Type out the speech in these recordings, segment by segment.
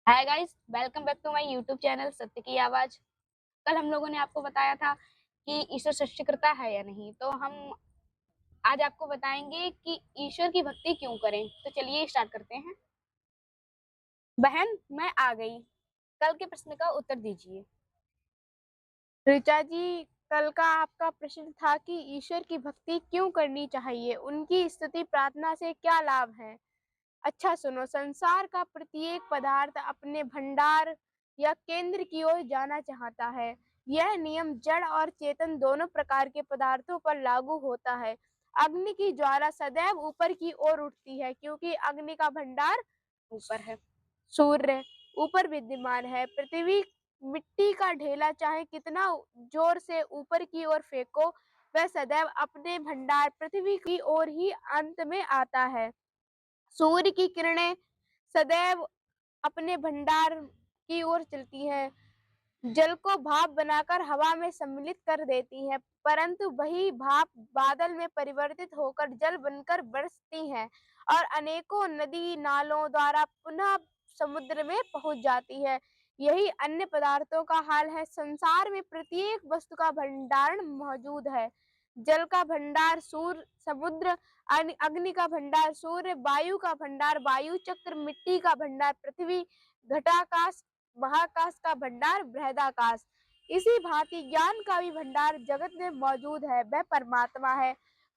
Hi guys, welcome back to my YouTube channel सत्य की आवाज। कल हम लोगों ने आपको बताया था कि ईश्वर सृष्टिकर्ता है या नहीं, तो हम आज आपको बताएंगे कि ईश्वर की भक्ति क्यों करें। तो चलिए स्टार्ट करते हैं। बहन, मैं आ गई। कल के प्रश्न का उत्तर दीजिए। ऋचा जी, कल का आपका प्रश्न था कि ईश्वर की भक्ति क्यों करनी चाहिए, उनकी स्तुति प्रार्थना से क्या लाभ है। अच्छा सुनो, संसार का प्रत्येक पदार्थ अपने भंडार या केंद्र की ओर जाना चाहता है। यह नियम जड़ और चेतन दोनों प्रकार के पदार्थों पर लागू होता है। अग्नि की ज्वाला सदैव ऊपर की ओर उठती है क्योंकि अग्नि का भंडार ऊपर है। सूर्य ऊपर विद्यमान है। पृथ्वी मिट्टी का ढेला चाहे कितना जोर से ऊपर की ओर फेंको, वह सदैव अपने भंडार पृथ्वी की ओर ही अंत में आता है। सूर्य की किरणें सदैव अपने भंडार की ओर चलती हैं। जल को भाप बनाकर हवा में सम्मिलित कर देती हैं, परंतु वही भाप बादल में परिवर्तित होकर जल बनकर बरसती हैं और अनेकों नदी नालों द्वारा पुनः समुद्र में पहुंच जाती है। यही अन्य पदार्थों का हाल है। संसार में प्रत्येक वस्तु का भंडारण मौजूद है। जल का भंडार सूर्य, समुद्र, अग्नि का भंडार सूर्य, वायु का भंडार वायु चक्र, मिट्टी का भंडार पृथ्वी, घटाकाश, महाकाश का भंडार बृहदाकाश। इसी भांति ज्ञान का भी भंडार जगत में मौजूद है, वह परमात्मा है।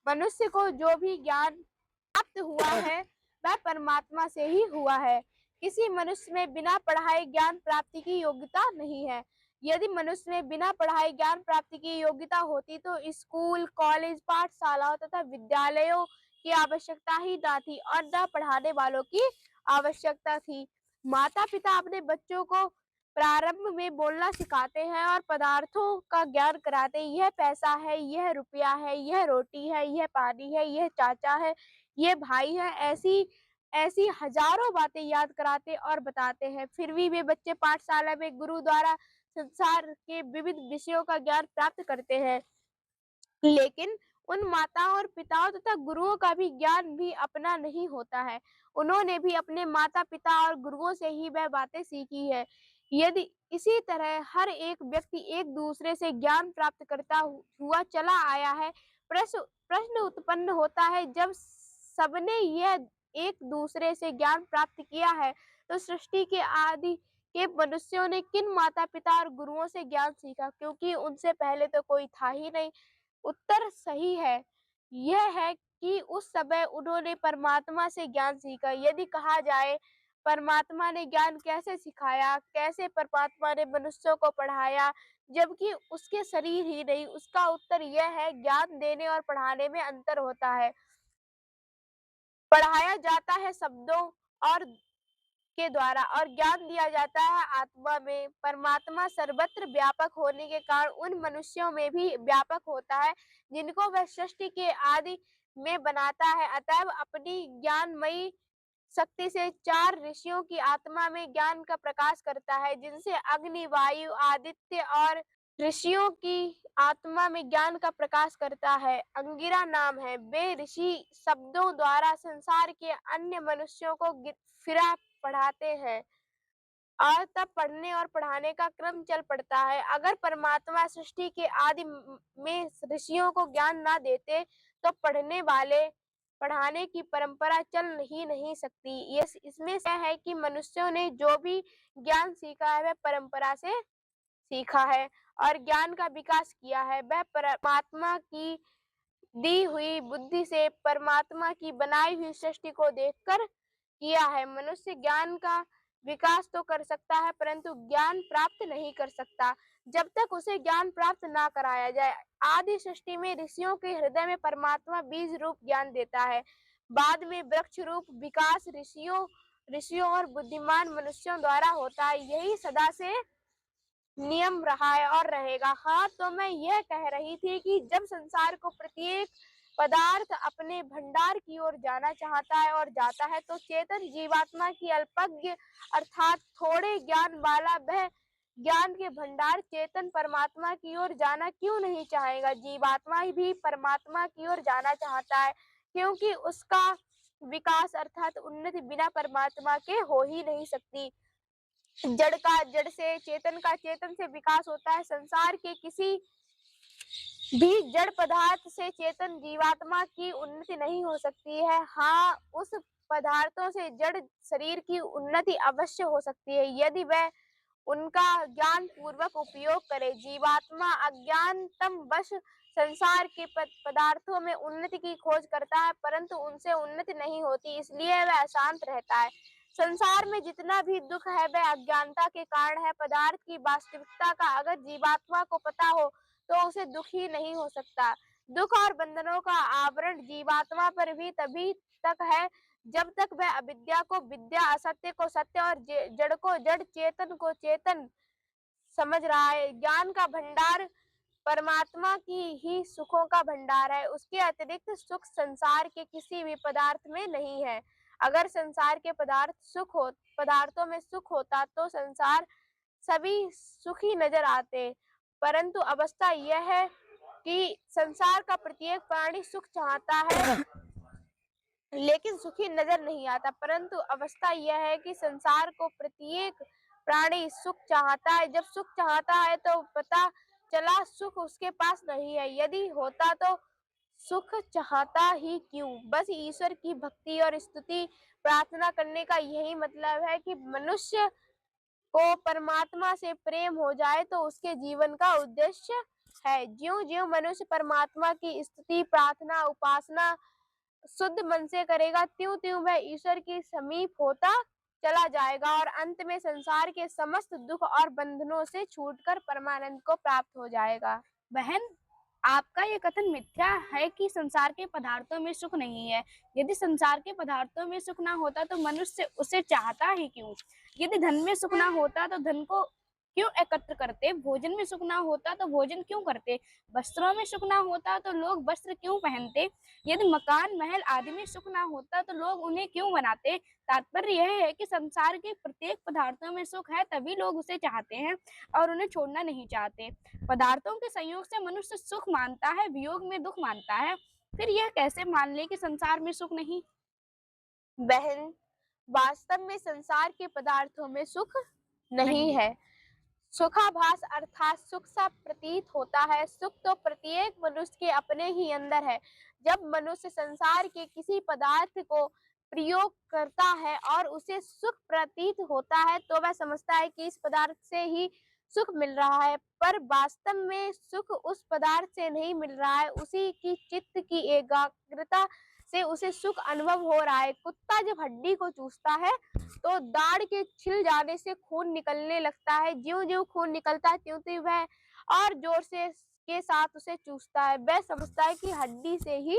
मनुष्य को जो भी ज्ञान प्राप्त हुआ है वह परमात्मा से ही हुआ है। किसी मनुष्य में बिना पढ़ाई ज्ञान प्राप्ति की योग्यता नहीं है। यदि मनुष्य में बिना पढ़ाई ज्ञान प्राप्ति की योग्यता होती तो स्कूल, कॉलेज, पाठशालाओं तथा विद्यालयों की आवश्यकता ही न थी और न पढ़ाने वालों की आवश्यकता थी। माता पिता अपने बच्चों को प्रारंभ में बोलना सिखाते हैं और पदार्थों का ज्ञान कराते हैं। यह पैसा है, यह रुपया है, यह रोटी है, यह पानी है, यह चाचा है, ये भाई है। ऐसी ऐसी हजारों बातें याद कराते और बताते हैं। फिर भी वे बच्चे पाठशाला में गुरु द्वारा संसार के विविध विषयों का ज्ञान प्राप्त करते हैं, लेकिन उन माताओं और पिताओं तथा गुरुओं का भी ज्ञान भी अपना नहीं होता है। उन्होंने भी अपने माता पिता और गुरुओं से ही वह बातें सीखी है। यदि इसी तरह हर एक व्यक्ति एक दूसरे से ज्ञान प्राप्त करता हुआ चला आया है, प्रश्न प्रश्न उत्पन्न होता है, जब सबने यह एक दूसरे से ज्ञान प्राप्त किया है तो सृष्टि के आदि के मनुष्यों ने किन माता पिता और गुरुओं से ज्ञान सीखा, क्योंकि उनसे पहले तो कोई था ही नहीं। उत्तर सही है। यह है कि उस समय उन्होंने परमात्मा से ज्ञान सीखा। यदि कहा जाए परमात्मा ने ज्ञान कैसे सिखाया, कैसे परमात्मा ने मनुष्यों को पढ़ाया जबकि उसके शरीर ही नहीं, उसका उत्तर यह है, ज्ञान देने और पढ़ाने में अंतर होता है। पढ़ाया जाता है शब्दों और के द्वारा और ज्ञान दिया जाता है आत्मा में। परमात्मा सर्वत्र व्यापक होने के कारण उन मनुष्यों में भी व्यापक होता है जिनको वह सृष्टि के आदि में बनाता है। अतएव अपनी ज्ञानमयी शक्ति से चार ऋषियों की आत्मा में ज्ञान का प्रकाश करता है, जिनसे अग्नि, वायु, आदित्य और ऋषियों की आत्मा में ज्ञान का प्रकाश करता है। अंगिरा नाम है। वे ऋषि शब्दों द्वारा संसार के अन्य मनुष्यों को फिरा पढ़ाते हैं और तब पढ़ने और पढ़ाने का क्रम चल पड़ता है। अगर परमात्मा सृष्टि के आदि में ऋषियों को ज्ञान ना देते तो पढ़ने वाले पढ़ाने की परंपरा चल ही नहीं सकती। ये इसमें से है कि मनुष्यों ने जो भी ज्ञान सीखा है वह परंपरा से सीखा है और ज्ञान का विकास किया है। वह परमात्मा की दी हुई बुद्धि से परमात्मा की बनाई हुई सृष्टि को देखकर किया है। मनुष्य ज्ञान का विकास तो कर सकता है परंतु ज्ञान प्राप्त नहीं कर सकता जब तक उसे ज्ञान प्राप्त ना कराया जाए। आदि सृष्टि में ऋषियों के हृदय में परमात्मा बीज रूप ज्ञान देता है। बाद में वृक्ष रूप विकास ऋषियों ऋषियों और बुद्धिमान मनुष्यों द्वारा होता है। यही सदा से नियम रहा है और रहेगा। हाँ, तो मैं यह कह रही थी कि जब संसार को प्रत्येक पदार्थ अपने भंडार की ओर जाना चाहता है और जाता है तो चेतन जीवात्मा की अल्पज्ञ अर्थात थोड़े ज्ञान वाला वह ज्ञान के भंडार चेतन परमात्मा की ओर जाना क्यों नहीं चाहेगा। जीवात्मा भी परमात्मा की ओर जाना चाहता है क्योंकि उसका विकास अर्थात उन्नति बिना परमात्मा के हो ही नहीं सकती। जड़ से चेतन का, चेतन से विकास होता है। संसार के किसी भी जड़ पदार्थ से चेतन जीवात्मा की उन्नति नहीं हो सकती है। हाँ, उस पदार्थों से जड़ शरीर की उन्नति अवश्य हो सकती है यदि वह उनका ज्ञान पूर्वक उपयोग करे। जीवात्मा अज्ञानतम वश संसार के पदार्थों में उन्नति की खोज करता है, परंतु उनसे उन्नति नहीं होती, इसलिए वह अशांत रहता है। संसार में जितना भी दुख है वह अज्ञानता के कारण है। पदार्थ की वास्तविकता का अगर जीवात्मा को पता हो तो उसे दुख ही नहीं हो सकता। दुख और बंधनों का आवरण जीवात्मा पर भी तभी तक है जब तक वह अविद्या को विद्या, असत्य को सत्य और जड़ को जड़, चेतन को चेतन समझ रहा है। ज्ञान का भंडार परमात्मा की ही सुखों का भंडार है। उसके अतिरिक्त सुख संसार के किसी भी पदार्थ में नहीं है। अगर संसार के पदार्थों में सुख होता तो संसार सभी सुखी नजर आते, परंतु अवस्था यह है कि संसार का प्रत्येक प्राणी सुख चाहता है लेकिन सुखी नजर नहीं आता। परंतु अवस्था यह है कि संसार को प्रत्येक प्राणी सुख चाहता है। जब सुख चाहता है तो पता चला सुख उसके पास नहीं है। यदि होता तो सुख चाहता ही क्यों। बस ईश्वर की भक्ति और स्तुति प्रार्थना करने का यही मतलब है कि मनुष्य को परमात्मा से प्रेम हो जाए तो उसके जीवन का उद्देश्य है। ज्यों ज्यों मनुष्य परमात्मा की स्तुति, प्रार्थना, उपासना शुद्ध मन से करेगा, त्यों त्यों वह ईश्वर के समीप होता चला जाएगा और अंत में संसार के समस्त दुख और बंधनों से छूटकर परमानंद को प्राप्त हो जाएगा। बहन, आपका ये कथन मिथ्या है कि संसार के पदार्थों में सुख नहीं है। यदि संसार के पदार्थों में सुख ना होता तो मनुष्य उसे चाहता ही क्यों। यदि धन में सुख ना होता तो धन को क्यों एकत्र करते। भोजन में सुख ना होता तो भोजन क्यों करते। वस्त्रों में सुख ना होता तो लोग वस्त्र क्यों पहनते। यदि मकान महल आदि में सुख ना होता तो लोग उन्हें क्यों बनाते। तात्पर्य यह है कि संसार के प्रत्येक पदार्थों में सुख है, तभी लोग उसे चाहते हैं और उन्हें छोड़ना नहीं चाहते। पदार्थों के संयोग से मनुष्य सुख मानता है, वियोग में दुख मानता है। फिर यह कैसे मान ले कि संसार में सुख नहीं। बहन, वास्तव में संसार के पदार्थों में सुख नहीं है। सुखाभास अर्थात सुख सा प्रतीत होता है। सुख तो प्रत्येक मनुष्य के अपने ही अंदर है। जब मनुष्य संसार के किसी पदार्थ को प्रयोग करता है और उसे सुख प्रतीत होता है तो वह समझता है कि इस पदार्थ से ही सुख मिल रहा है, पर वास्तव में सुख उस पदार्थ से नहीं मिल रहा है, उसी की चित्त की एकाग्रता से उसे सुख अनुभव हो रहा है। कुत्ता जब हड्डी को चूसता है तो दाढ़ के छिल जाने से खून निकलने लगता है। ज्यों ज्यों खून निकलता है त्यों त्यों वह और जोर से के साथ उसे चूसता है। वह समझता है कि हड्डी से ही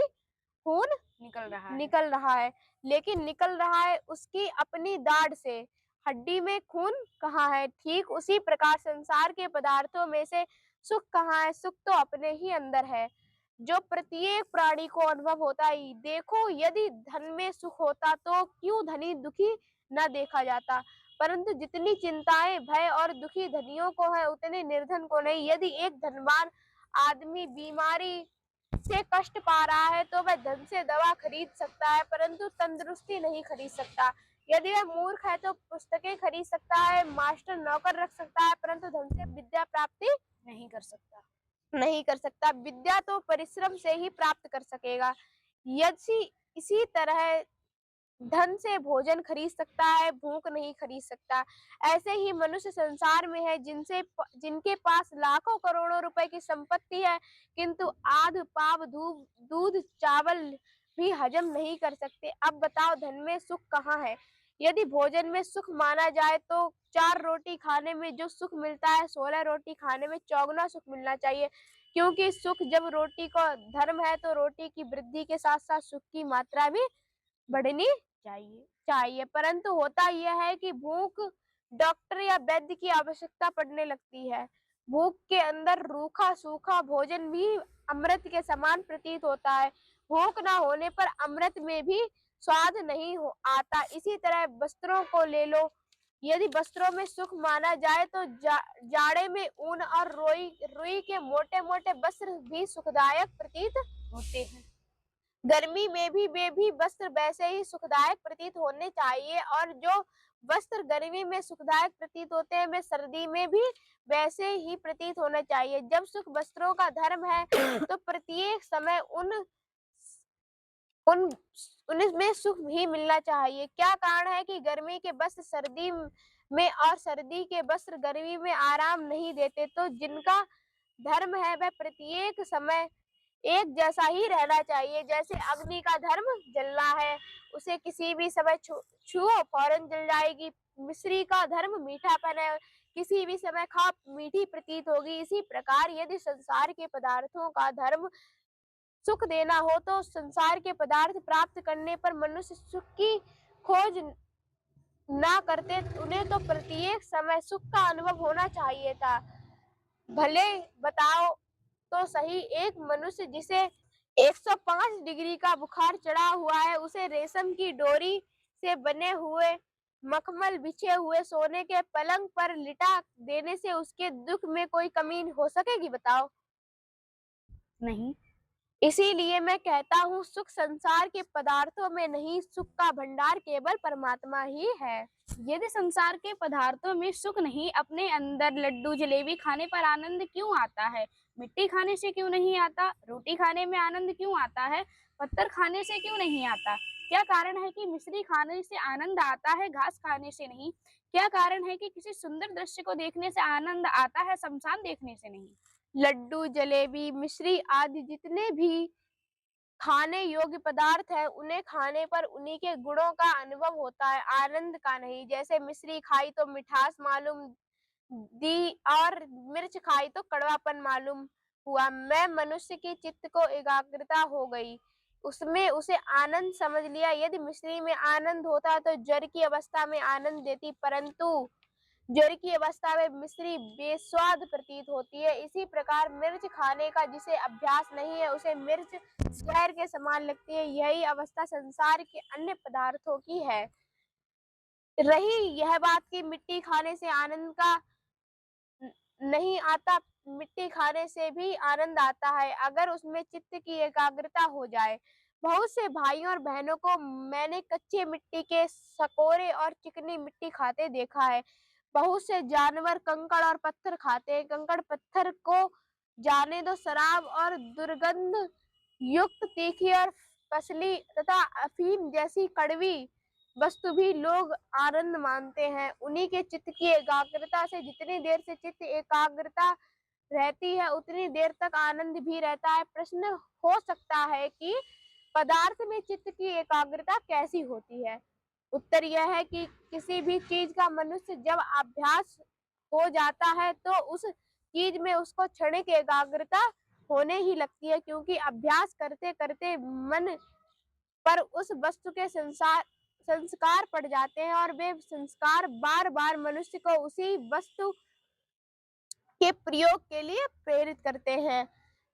खून निकल रहा है, लेकिन निकल रहा है उसकी अपनी दाढ़ से, हड्डी में खून कहाँ है। ठीक उसी प्रकार संसार के पदार्थों में से सुख कहाँ है। सुख तो अपने ही अंदर है जो प्रत्येक प्राणी को अनुभव होता है। देखो, यदि धन में सुख होता तो क्यों धनी दुखी न देखा जाता, परंतु जितनी चिंताएं, भय और दुखी धनियों को है उतने निर्धन को नहीं। यदि एक धनवान आदमी बीमारी से कष्ट पा रहा है तो वह धन से दवा खरीद सकता है, परंतु तंदुरुस्ती नहीं खरीद सकता। यदि वह मूर्ख है तो पुस्तकें खरीद सकता है, मास्टर नौकर रख सकता है, परंतु धन से विद्या प्राप्ति नहीं कर सकता। विद्या तो परिश्रम से ही प्राप्त कर सकेगा। यदि इसी तरह धन से भोजन खरीद सकता है, भूख नहीं खरीद सकता। ऐसे ही मनुष्य संसार में है जिनके पास लाखों करोड़ों रुपए की संपत्ति है, किंतु आध पाव दूध चावल भी हजम नहीं कर सकते। अब बताओ, धन में सुख कहाँ है। यदि भोजन में सुख माना जाए तो 4 रोटी खाने में जो सुख मिलता है 16 रोटी खाने में चौगुना सुख मिलना चाहिए, क्योंकि सुख जब रोटी का धर्म है तो रोटी की वृद्धि के साथ साथ सुख की मात्रा भी बढ़नी चाहिए। परंतु होता यह है कि भूख डॉक्टर या वैद्य की आवश्यकता पड़ने लगती है। भूख के अंदर रूखा सूखा भोजन भी अमृत के समान प्रतीत होता है। भूख ना होने पर अमृत में भी स्वाद नहीं आता। इसी तरह वस्त्रों को ले लो। यदि वस्त्रों में सुख माना जाए तो जाड़े में ऊन और रुई के मोटे मोटे वस्त्र भी सुखदायक प्रतीत होते हैं। गर्मी में भी वे भी वस्त्र वैसे ही सुखदायक प्रतीत होने चाहिए, और जो वस्त्र गर्मी में सुखदायक प्रतीत होते हैं वे सर्दी में भी वैसे ही प्रतीत होने चाहिए। जब सुख वस्त्रों का धर्म है तो प्रत्येक समय उन उनमें सुख भी मिलना चाहिए। क्या कारण है कि गर्मी के वस्त्र सर्दी में और सर्दी के वस्त्र गर्मी में आराम नहीं देते? तो जिनका धर्म है वह प्रत्येक समय एक जैसा ही रहना चाहिए। जैसे अग्नि का धर्म जलना है, उसे किसी भी समय छुओ फौरन जल जाएगी। मिश्री का धर्म मीठापन है, किसी भी समय खा मीठी प्रतीत होगी। इसी प्रकार यदि संसार के पदार्थों का धर्म सुख देना हो तो संसार के पदार्थ प्राप्त करने पर मनुष्य सुख की खोज ना करते, उन्हें तो प्रत्येक समय सुख का अनुभव होना चाहिए था। भले बताओ तो सही, एक मनुष्य जिसे 105 डिग्री का बुखार चढ़ा हुआ है, उसे रेशम की डोरी से बने हुए मखमल बिछे हुए सोने के पलंग पर लिटा देने से उसके दुख में कोई कमी हो सकेगी? बताओ। नहीं। इसीलिए मैं कहता हूँ सुख संसार के पदार्थों में नहीं, सुख का भंडार केवल परमात्मा ही है। यदि संसार के पदार्थों में सुख नहीं, अपने अंदर लड्डू जलेबी खाने पर आनंद क्यों आता है? मिट्टी खाने से क्यों नहीं आता? रोटी खाने में आनंद क्यों आता है? पत्थर खाने से क्यों नहीं आता? क्या कारण है कि मिश्री खाने से आनंद आता है, घास खाने से नहीं? क्या कारण है कि किसी सुंदर दृश्य को देखने से आनंद आता है, शमशान देखने से नहीं? लड्डू जलेबी मिश्री आदि जितने भी खाने योग्य पदार्थ है, उन्हें खाने पर उन्हीं के गुणों का अनुभव होता है, आनंद का नहीं। जैसे मिश्री खाई तो मिठास मालूम दी और मिर्च खाई तो कड़वापन मालूम हुआ। मैं मनुष्य की चित्त को एकाग्रता हो गई, उसमें उसे आनंद समझ लिया। यदि मिश्री में आनंद होता तो ज्वर की अवस्था में आनंद देती, परंतु ज्वर की अवस्था में मिश्री बेस्वाद प्रतीत होती है। इसी प्रकार मिर्च खाने का जिसे अभ्यास नहीं है, उसे मिर्च जहर के समान लगती है। यही अवस्था संसार के अन्य पदार्थों की है। रही यह बात कि मिट्टी खाने से आनंद का नहीं आता, मिट्टी खाने से भी आनंद आता है, अगर उसमें चित्त की एकाग्रता हो जाए। बहुत से भाइयों और बहनों को मैंने कच्चे मिट्टी के सकोरे और चिकनी मिट्टी खाते देखा है। बहुत से जानवर कंकड़ और पत्थर खाते हैं। कंकड़ पत्थर को जाने दो, शराब और दुर्गंध युक्त तीखी और पसली तथा अफीम जैसी कड़वी वस्तु भी लोग आनंद मानते हैं। उन्हीं के चित्त की एकाग्रता से जितनी देर से चित्त एकाग्रता रहती है, उतनी देर तक आनंद भी रहता है। प्रश्न हो सकता है कि पदार्थ में चित्त की एकाग्रता कैसी होती है? उत्तर यह है कि किसी भी चीज का मनुष्य जब अभ्यास हो जाता है तो उस चीज में उसको क्षणिक एकाग्रता होने ही लगती है, क्योंकि अभ्यास करते करते मन पर उस वस्तु के संस्कार पड़ जाते हैं और वे संस्कार बार बार मनुष्य को उसी वस्तु के प्रयोग के लिए प्रेरित करते हैं।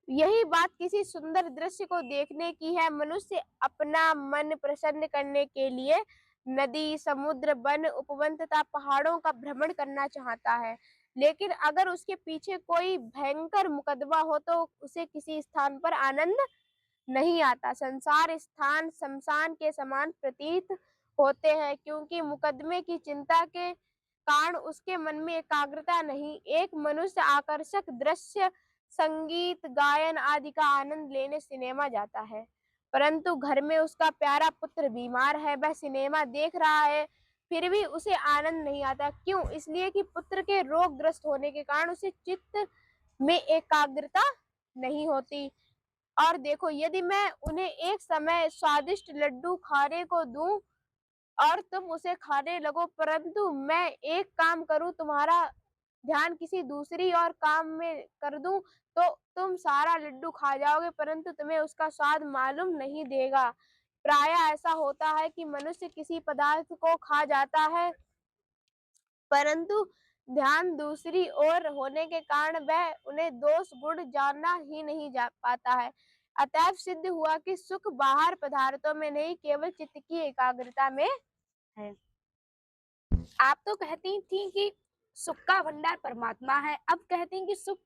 यही बात किसी सुंदर दृश्य को देखने की है। मनुष्य अपना मन प्रसन्न करने के लिए नदी, समुद्र, वन, उपवन तथा पहाड़ों का भ्रमण करना चाहता है, लेकिन अगर उसके पीछे कोई भयंकर मुकदमा हो तो उसे किसी स्थान पर आनंद नहीं आता। संसार स्थान शमशान के समान प्रतीत होते हैं, क्योंकि मुकदमे की चिंता के कारण उसके मन में एकाग्रता नहीं। एक मनुष्य आकर्षक दृश्य, संगीत, गायन आदि का आनंद लेने सिनेमा जाता है, परंतु घर में उसका प्यारा पुत्र बीमार है, वह सिनेमा देख रहा है, फिर भी उसे आनंद नहीं आता। क्यों? इसलिए कि पुत्र के रोगग्रस्त होने के कारण उसे चित्त में एकाग्रता नहीं होती। और देखो, यदि मैं उन्हें एक समय स्वादिष्ट लड्डू खाने को दूं और तुम उसे खाने लगो, परंतु मैं एक काम करूं, तुम्हारा ध्यान किसी दूसरी और काम में कर दूं, तो तुम सारा लड्डू खा जाओगे, परंतु तुम्हें उसका स्वाद मालूम नहीं देगा। प्रायः ऐसा होता है कि मनुष्य किसी पदार्थ को खा जाता है, परंतु ध्यान दूसरी ओर होने के कारण वह उन्हें दोष गुण जानना ही नहीं जा पाता है। अतएव सिद्ध हुआ कि सुख बाहर पदार्थों में नहीं, केवल चित्त की एकाग्रता में है। आप तो कहती थी कि सुख का भंडार परमात्मा है, अब कहती हैं कि सुख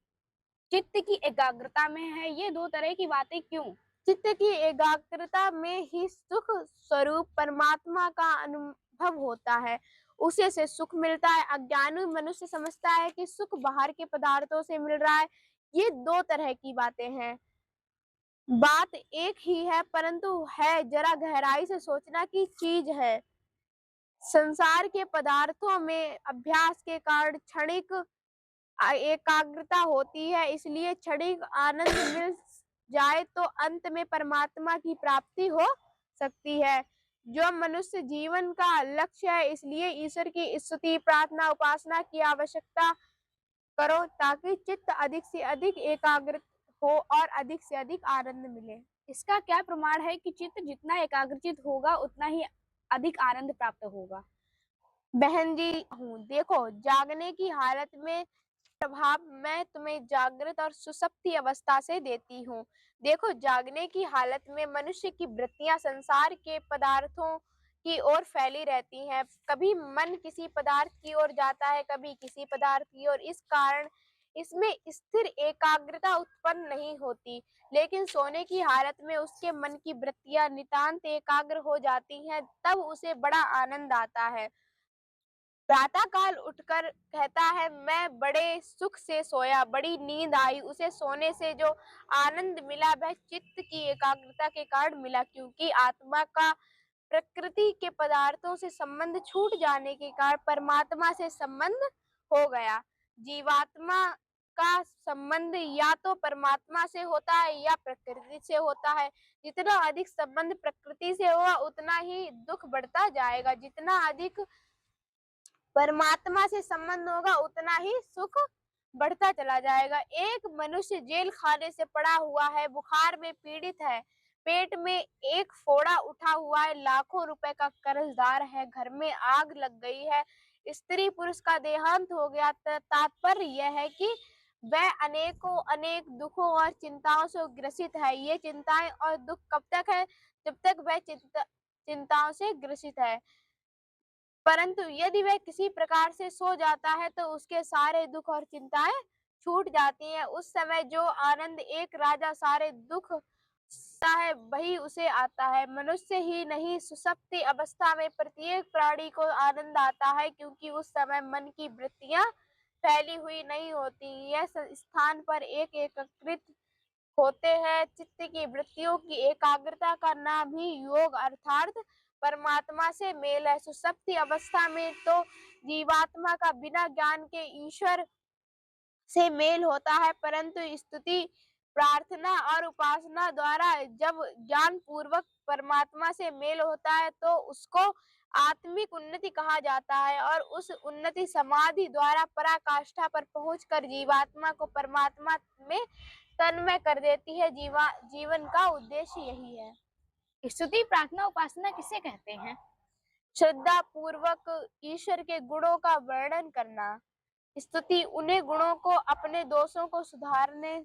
चित्त की एकाग्रता में है। ये दो तरह की बातें क्यों? चित्त की एकाग्रता में ही सुख स्वरूप परमात्मा का अनुभव होता है, उसे से सुख मिलता है। अज्ञानी मनुष्य समझता है कि सुख बाहर के पदार्थों से मिल रहा है। ये दो तरह की बातें हैं। बात एक ही है, परंतु है जरा गहराई से सोचना की चीज है। संसार के पदार्थों में अभ्यास के कारण क्षणिक एकाग्रता होती है, इसलिए क्षणिक आनंद मिल जाए तो अंत में परमात्मा की प्राप्ति हो सकती है, जो मनुष्य जीवन का लक्ष्य है। इसलिए ईश्वर की स्तुति, प्रार्थना, उपासना की आवश्यकता करो ताकि चित्त अधिक से अधिक एकाग्र हो और अधिक से अधिक आनंद मिले। इसका क्या प्रमाण है कि चित्त जितना एकाग्रचित होगा उतना ही अधिक आनंद प्राप्त होगा? बहन जी हूँ, देखो जागने की हालत में प्रभाव मैं तुम्हें जागृत और सुसुप्ति अवस्था से देती हूँ। देखो जागने की हालत में मनुष्य की वृत्तियां संसार के पदार्थों की ओर फैली रहती हैं। कभी मन किसी पदार्थ की ओर जाता है, कभी किसी पदार्थ की ओर। इस कारण इसमें स्थिर एकाग्रता उत्पन्न नहीं होती। लेकिन सोने की हालत में उसके मन की वृत्तियां नितांत एकाग्र हो जाती हैं, तब उसे बड़ा आनंद आता है। प्रातः काल उठकर कहता है, मैं बड़े सुख से सोया, बड़ी नींद आई। उसे सोने से जो आनंद मिला वह चित्त की एकाग्रता के कारण मिला, क्योंकि आत्मा का प्रकृति के पदार्थों से संबंध छूट जाने के कारण परमात्मा से संबंध हो गया। जीवात्मा का संबंध या तो परमात्मा से होता है या प्रकृति से होता है। जितना अधिक संबंध प्रकृति से होगा उतना ही दुख बढ़ता जाएगा, जितना अधिक परमात्मा से संबंध होगा उतना ही सुख बढ़ता चला जाएगा। एक मनुष्य जेल खाने से पड़ा हुआ है, बुखार में पीड़ित है, पेट में एक फोड़ा उठा हुआ है, लाखों रुपए का कर्जदार है, घर में आग लग गई है, स्त्री पुरुष का देहांत हो गया। तात्पर्य यह है कि वह अनेकों अनेक दुखों और चिंताओं से ग्रसित है। ये चिंताएं और दुख कब तक है? जब तक वह चिंताओं से ग्रसित है। परंतु यदि वह किसी प्रकार से सो जाता है तो उसके सारे दुख और चिंताएं छूट जाती हैं। उस समय जो आनंद एक राजा सारे दुख सा है वही उसे आता है। मनुष्य ही नहीं, सुषुप्ति अवस्था में प्रत्येक प्राणी को आनंद आता है, क्योंकि उस समय मन की वृत्तियां फैली हुई नहीं होती। यह स्थान पर एक एकत्रित होते हैं। चित्त की वृत्तियों की एकाग्रता का नाम ही योग अर्थात परमात्मा से मेल है। सुषुप्ति अवस्था में तो जीवात्मा का बिना ज्ञान के ईश्वर से मेल होता है, परंतु स्तुति, प्रार्थना और उपासना द्वारा जब ज्ञान पूर्वक परमात्मा से मेल होता है तो उसको आत्मिक उन्नति कहा जाता है, और उस उन्नति समाधि द्वारा पराकाष्ठा पर पहुंचकर जीवात्मा को परमात्मा में तन्मय कर देती है। जीवन का उद्देश्य यही है। स्तुति, प्रार्थना, उपासना किसे कहते हैं? श्रद्धा पूर्वक ईश्वर के गुणों का वर्णन करना। स्तुति उन्हें गुणों को, अपने दोषों को सुधारने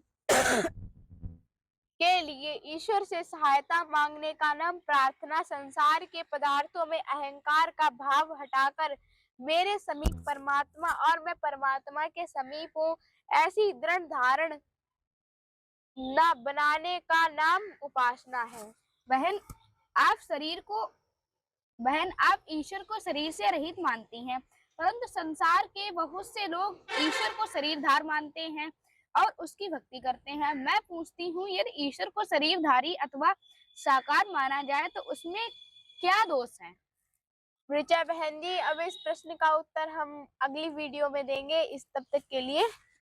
के लिए ईश्वर से सहायता मांगने का नाम प्रार्थना। संसार के पदार्थों में अहंकार का भाव हटाकर मेरे समीप परमात्मा और मैं परमात्मा के समीप हूँ, ऐसी दृढ़ धारण न बनाने का नाम उपासना है। बहन, आप ईश्वर को शरीर से रहित मानती हैं, परंतु संसार के बहुत से लोग ईश्वर को शरीरधार मानते हैं और उसकी भक्ति करते हैं। मैं पूछती हूँ, यदि ईश्वर को शरीरधारी अथवा साकार माना जाए तो उसमें क्या दोष है? ऋचा बहन जी, अब इस प्रश्न का उत्तर हम अगली वीडियो में देंगे। तब तक के लिए